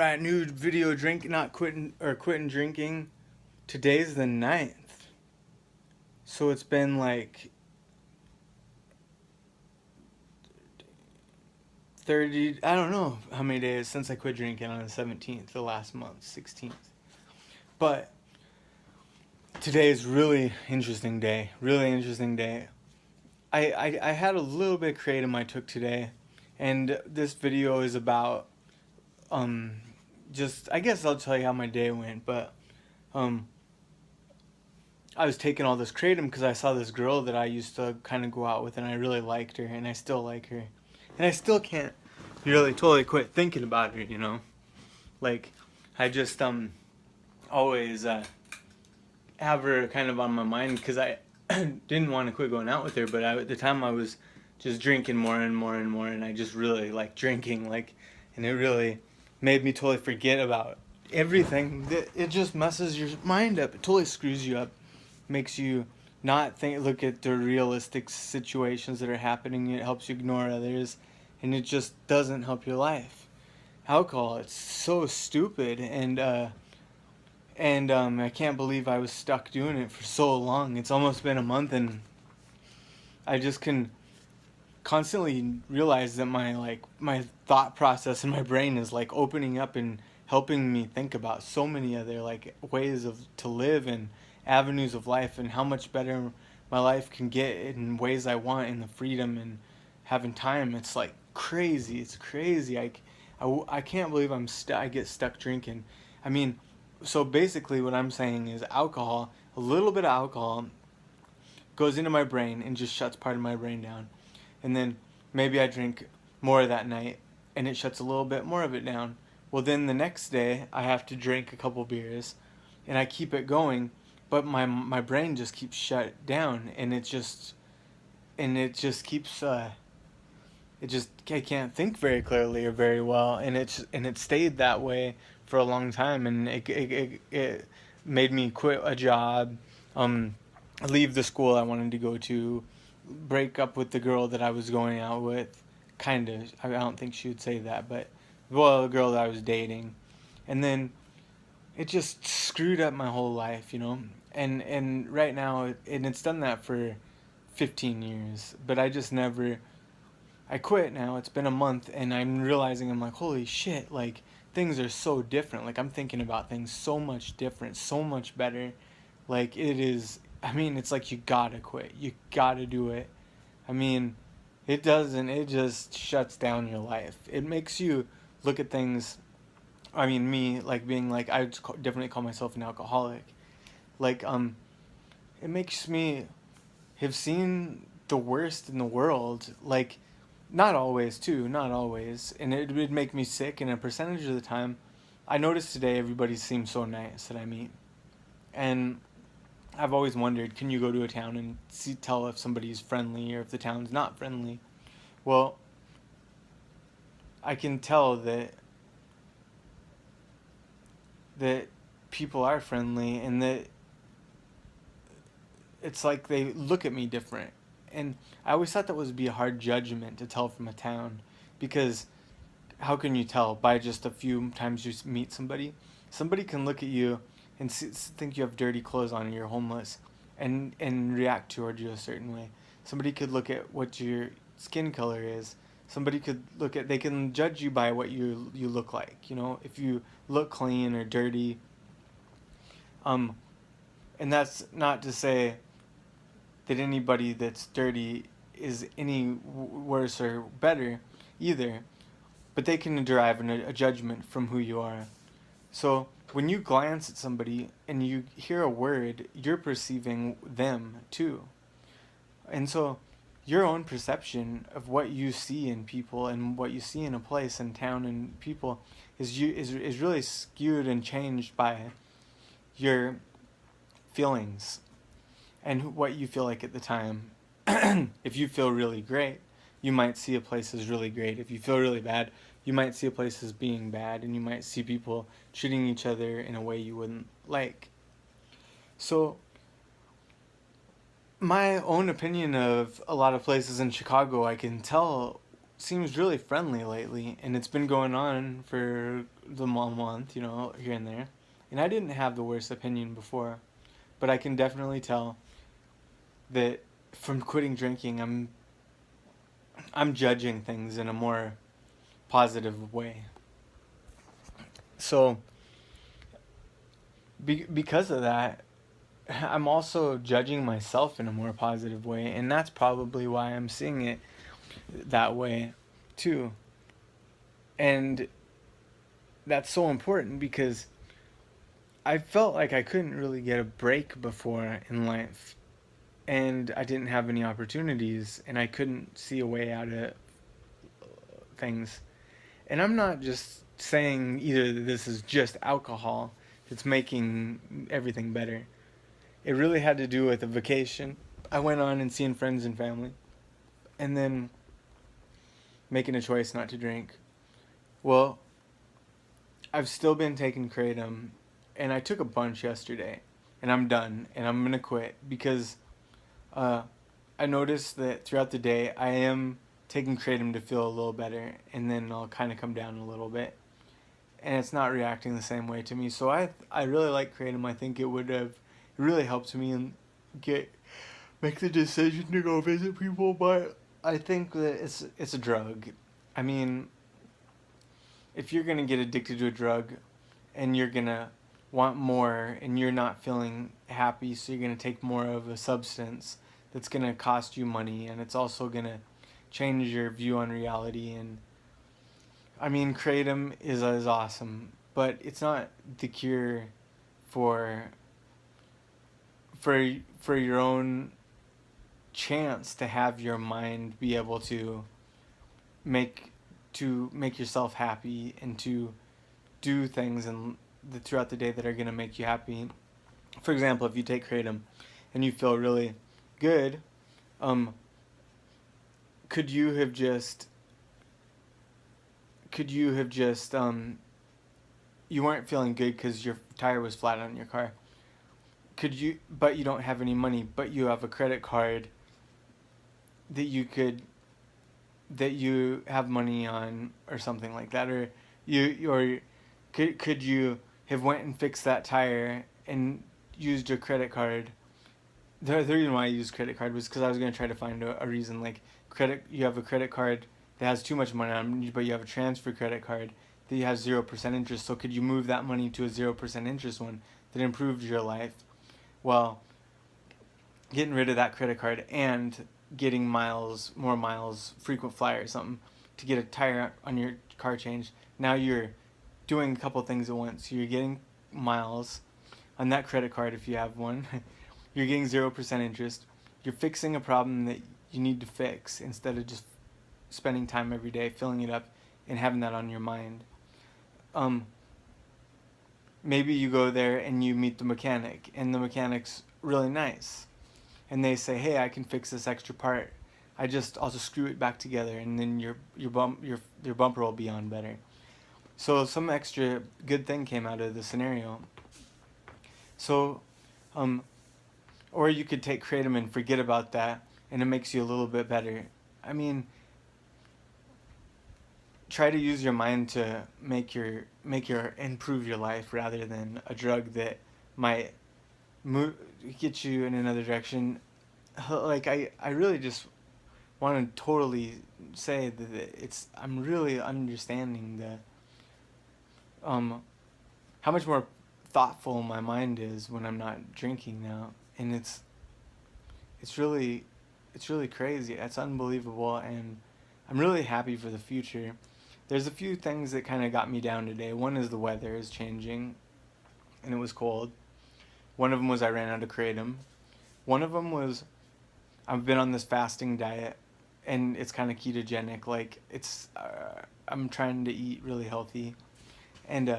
Alright, new video quitting drinking. Today's the 9th. So it's been like 30, I don't know how many days since I quit drinking on the 17th, the last month, 16th. But today is really interesting day. Really interesting day. I had a little bit of kratom I took today, and this video is about um just I guess I'll tell you how my day went, but um I was taking all this kratom because I saw this girl that I used to kind of go out with, and I really liked her, and I still like her, and I still can't really totally quit thinking about her. Like, I just always have her kind of on my mind because I didn't want to quit going out with her, but at the time I was just drinking more and more and more, and I just really like drinking, and it really made me totally forget about everything. It just messes your mind up. It totally screws you up, makes you not look at the realistic situations that are happening. It helps you ignore others, and it just doesn't help your life. Alcohol, it's so stupid, and I can't believe I was stuck doing it for so long. It's almost been a month, and I just can constantly realize that my thought process in my brain is like opening up and helping me think about so many other like ways of to live and avenues of life, and how much better my life can get in ways I want, and the freedom and having time. It's like crazy. It's crazy. I can't believe I get stuck drinking. I mean, so basically what I'm saying is alcohol, a little bit of alcohol goes into my brain and just shuts part of my brain down. And then maybe I drink more that night and it shuts a little bit more of it down. Well, then the next day I have to drink a couple beers and I keep it going, but my brain just keeps shut down, and it just keeps I can't think very clearly or very well, and it stayed that way for a long time, and it made me quit a job, um, leave the school I wanted to go to, break up with the girl that I was going out with, kind of. I don't think she would say that, but well, the girl that I was dating, and then it just screwed up my whole life. And right now, and it's done that for 15 years, but I just never. I quit now. It's been a month, and I'm realizing, I'm like, holy shit, like things are so different. Like I'm thinking about things so much different, so much better. Like it is. I mean, it's like you gotta quit. You gotta do it. I mean, it doesn't. It just shuts down your life. It makes you look at things. I mean, me like being like I would definitely call myself an alcoholic. Like it makes me have seen the worst in the world. Like not always, too, not always. And it would make me sick, and a percentage of the time, I noticed today everybody seems so nice that I meet. And I've always wondered, can you go to a town and tell if somebody's friendly or if the town's not friendly? Well, I can tell that people are friendly, and that it's like they look at me different. And I always thought that would be a hard judgment to tell from a town, because how can you tell by just a few times you meet somebody? Somebody can look at you and think you have dirty clothes on and you're homeless, and react toward you a certain way. Somebody could look at what your skin color is. Somebody could they can judge you by what you look like. If you look clean or dirty. Um, and that's not to say that anybody that's dirty is any worse or better either, but they can derive a judgment from who you are. So when you glance at somebody and you hear a word, you're perceiving them too. And so your own perception of what you see in people and what you see in a place and town and people is really skewed and changed by your feelings and what you feel like at the time. If you feel really great, you might see a place as really great. If you feel really bad, you might see a place as being bad, and you might see people treating each other in a way you wouldn't like. So, my own opinion of a lot of places in Chicago, I can tell, seems really friendly lately, and it's been going on for the month, here and there. And I didn't have the worst opinion before, but I can definitely tell that from quitting drinking, I'm judging things in a more positive way. So because of that, I'm also judging myself in a more positive way, and that's probably why I'm seeing it that way too. And that's so important because I felt like I couldn't really get a break before in life, and I didn't have any opportunities, and I couldn't see a way out of things. And I'm not just saying either that this is just alcohol that's making everything better. It really had to do with a vacation I went on and seeing friends and family, and then making a choice not to drink. Well, I've still been taking kratom, and I took a bunch yesterday, and I'm done, and I'm gonna quit because uh, I noticed that throughout the day I am taking kratom to feel a little better, and then I'll kind of come down a little bit, and it's not reacting the same way to me. So I really like kratom. I think it would have really helped me and get make the decision to go visit people, but I think that it's a drug. I mean, if you're gonna get addicted to a drug and you're gonna want more and you're not feeling happy, so you're gonna take more of a substance that's gonna cost you money, and it's also gonna change your view on reality. And I mean, kratom is awesome, but it's not the cure for for your own chance to have your mind be able make to make yourself happy and to do things throughout the day that are going to make you happy. For example, if you take kratom and you feel really good, um, could you have just you weren't feeling good because your tire was flat on your car. Could you, but you don't have any money, but you have a credit card that you have money on or something like that, or could you have went and fixed that tire and used your credit card. The reason why I used credit card was because I was going to try to find a reason, like you have a credit card that has too much money on it, but you have a transfer credit card that you have 0% interest. So could you move that money to a 0% interest one that improved your life? Well, getting rid of that credit card and getting more miles, frequent flyer or something to get a tire on your car changed. Now you're doing a couple things at once. You're getting miles on that credit card if you have one. You're getting 0% interest. You're fixing a problem that you need to fix instead of just spending time every day filling it up and having that on your mind. Maybe you go there and you meet the mechanic, and the mechanic's really nice, and they say, "Hey, I can fix this extra part. I'll just screw it back together, and then your bumper will be on better." So some extra good thing came out of the scenario. So, or you could take kratom and forget about that, and it makes you a little bit better. I mean, try to use your mind to make your improve your life rather than a drug that might get you in another direction. Like I really just want to totally say that I'm really understanding how much more thoughtful my mind is when I'm not drinking now, and it's really crazy. It's unbelievable, and I'm really happy for the future. There's a few things that kind of got me down today. One is the weather is changing, and it was cold. One of them was I ran out of kratom. One of them was I've been on this fasting diet, and it's kind of ketogenic. Like I'm trying to eat really healthy, and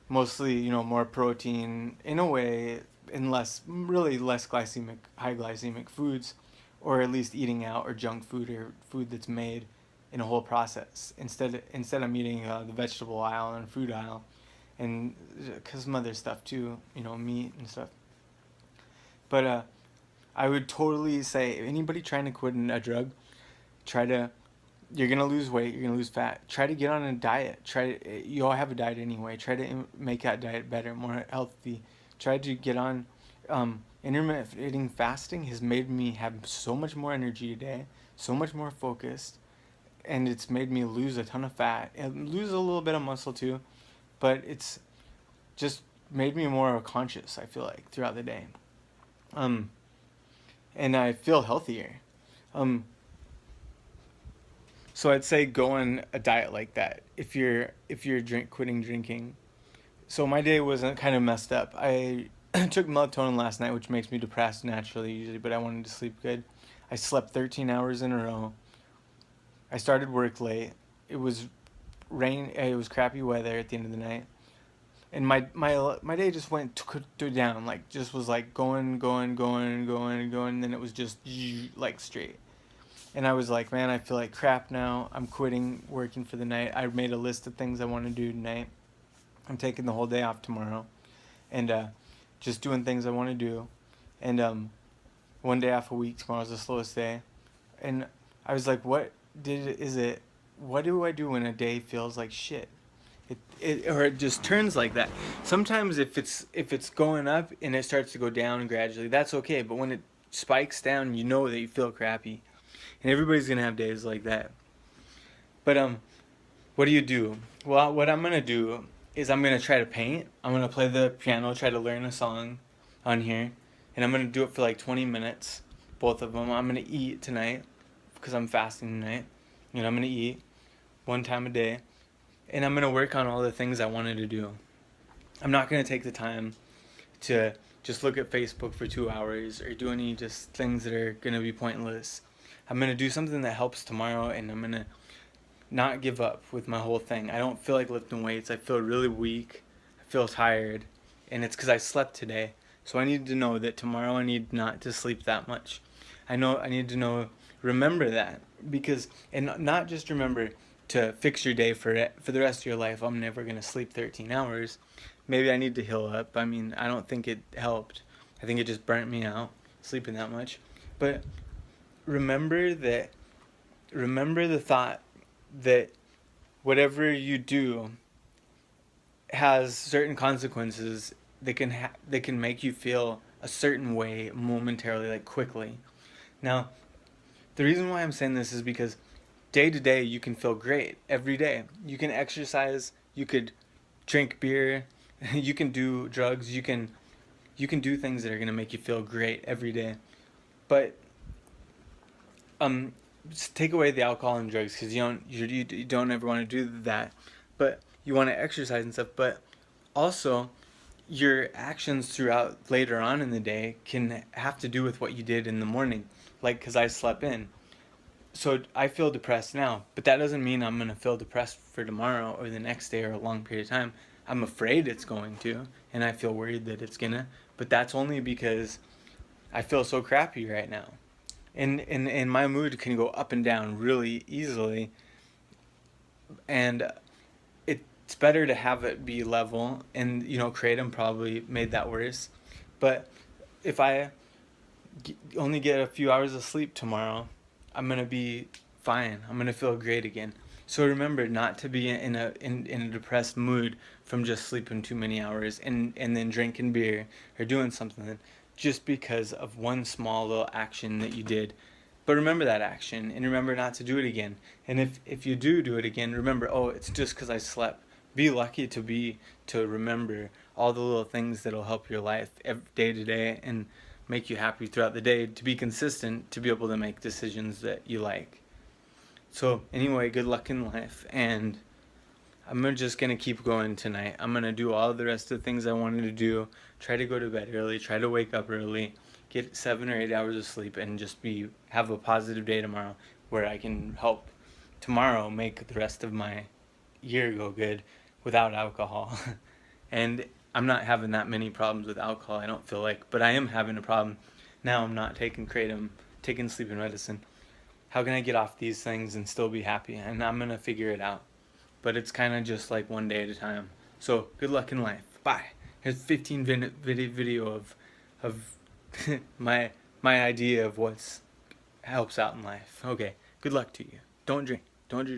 mostly more protein in a way, and less high glycemic foods, or at least eating out or junk food or food that's made in a whole process. Instead I'm eating the vegetable aisle and fruit aisle, and cause some other stuff too, meat and stuff. But I would totally say anybody trying to quit a drug, try to you're gonna lose weight, you're gonna lose fat. Try to get on a diet. You all have a diet anyway. Try to make that diet better, more healthy. Try to get on. Intermittent fasting has made me have so much more energy today, so much more focused, and it's made me lose a ton of fat and lose a little bit of muscle too. But it's just made me more conscious. I feel like throughout the day, um, and I feel healthier. Um, So I'd say go on a diet like that if you're quitting drinking. So my day wasn't kind of messed up. I took melatonin last night, which makes me depressed naturally usually, but I wanted to sleep good. I slept 13 hours in a row. I started work late. It was rain. It was crappy weather at the end of the night, and my day just went down. Like just was like going. And then it was just like straight. And I was like, man, I feel like crap now. I'm quitting working for the night. I made a list of things I want to do tonight. I'm taking the whole day off tomorrow, and just doing things I want to do. And one day off a week. Tomorrow's the slowest day. And I was like, what do I do when a day feels like shit? Or it just turns like that. Sometimes if it's going up and it starts to go down gradually, that's okay. But when it spikes down, you know that you feel crappy. And everybody's gonna have days like that. But what do you do? Well, what I'm gonna do is I'm gonna try to paint. I'm gonna play the piano, try to learn a song on here, and I'm gonna do it for like 20 minutes, both of them. I'm gonna eat tonight because I'm fasting tonight. I'm gonna eat one time a day, and I'm gonna work on all the things I wanted to do. I'm not gonna take the time to just look at Facebook for 2 hours or do any just things that are gonna be pointless. I'm going to do something that helps tomorrow, and I'm going to not give up with my whole thing. I don't feel like lifting weights. I feel really weak. I feel tired, and it's because I slept today. So I need to know that tomorrow I need not to sleep that much. I need to remember that, and not just remember to fix your day for the rest of your life. I'm never going to sleep 13 hours. Maybe I need to heal up. I mean, I don't think it helped. I think it just burnt me out, sleeping that much. But remember the thought that whatever you do has certain consequences that can make you feel a certain way momentarily, like quickly. Now, the reason why I'm saying this is because day to day you can feel great every day. You can exercise, you could drink beer, you can do drugs, you can do things that are going to make you feel great every day. But just take away the alcohol and drugs, because you don't ever want to do that, but you want to exercise and stuff. But also, your actions throughout later on in the day can have to do with what you did in the morning. Like, because I slept in, so I feel depressed now, but that doesn't mean I'm gonna feel depressed for tomorrow or the next day or a long period of time. I'm afraid it's going to, and I feel worried that it's gonna, but that's only because I feel so crappy right now. And my mood can go up and down really easily, and it's better to have it be level. And kratom probably made that worse, but if I only get a few hours of sleep tomorrow, I'm gonna be fine. I'm gonna feel great again. So remember not to be in a depressed mood from just sleeping too many hours and then drinking beer or doing something just because of one small little action that you did. But remember that action, and remember not to do it again. And if you do it again, remember, oh, it's just because I slept. Be lucky to remember all the little things that'll help your life day to day and make you happy throughout the day, to be consistent, to be able to make decisions that you like. So anyway, good luck in life, and I'm just going to keep going tonight. I'm going to do all the rest of the things I wanted to do, try to go to bed early, try to wake up early, get 7 or 8 hours of sleep, and just have a positive day tomorrow where I can help tomorrow make the rest of my year go good without alcohol. And I'm not having that many problems with alcohol, I don't feel like, but I am having a problem. Now I'm not taking kratom, taking sleeping medicine. How can I get off these things and still be happy? And I'm going to figure it out. But it's kind of just like one day at a time. So good luck in life. Bye. Here's a 15-minute video of my idea of what helps out in life. Okay. Good luck to you. Don't drink. 200